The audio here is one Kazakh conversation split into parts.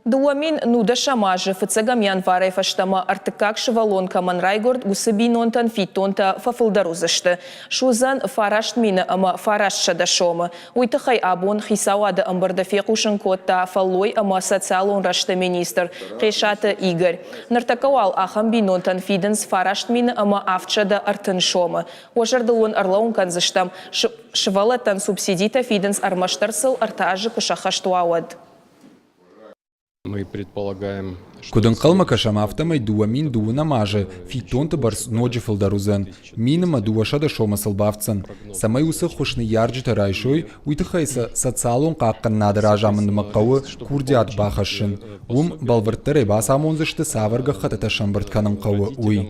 Дуамин нуда шамажи фыцагам январай фаштама артыкак шывалонка манрайгорд гусыбинонтан фитонта фафылдарузышты. Шузан фарашт мина ама фарашт шадашома. Уйтыхай абон хисауады амбарда фекушын котта фаллой ама социалон рашты министр Қешаты Игорь. Нартакауал ахам бинонтан фиденс фарашт мина ама авчада артын шома. Ожардылон арлаун канзыштам шывалаттан субсидита фиденс армаштарсыл артажы кышахаштуауад. Мы предполагаем, Кудын калмака шамафтамай дуамин дуына мажы, фитонты барс ноджи фалдарузен, минама дуашада шомасыл бавцын. Самай усы хушны ярджита райшой, уйтыхайса социалон қаққан надыражамын мақауы курдиат бахашын. Балвырттырай басамонзышты саварга хатата шамбыртканын қауы уй.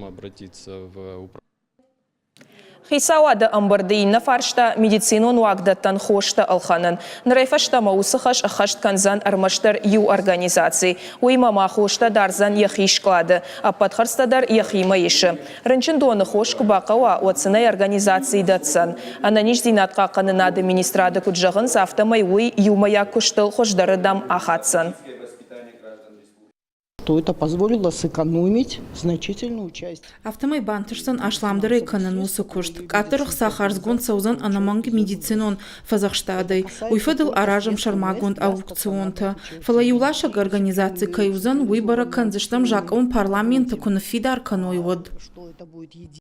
Хисауады амбардыйна фаршта медицинон уагдаттан хошта алханын. Нарайфашта маусы хаш ахашт канзан армаштар ю организации. Уймама хошта дарзан яхишклады, а подхарстадар яхима еші. Рынчын доны хош кубақауа оцынай организации датсан. Ананиш зинатқа қанынады министрады күджағын зафтамай уй юмая күштыл хошдары дам ахатсан. То это позволило сэкономить значительную часть. Автомай бантышсан ашламдыры экономусы кушт. Катырых сахарсгон саузан анаманги медицинон фазахштадой. Уйфадыл аражам шармагонд аукционта. Фалаюлашаг организации каюзан выбора канзыштам жакаун парламента кунафидар канойвод.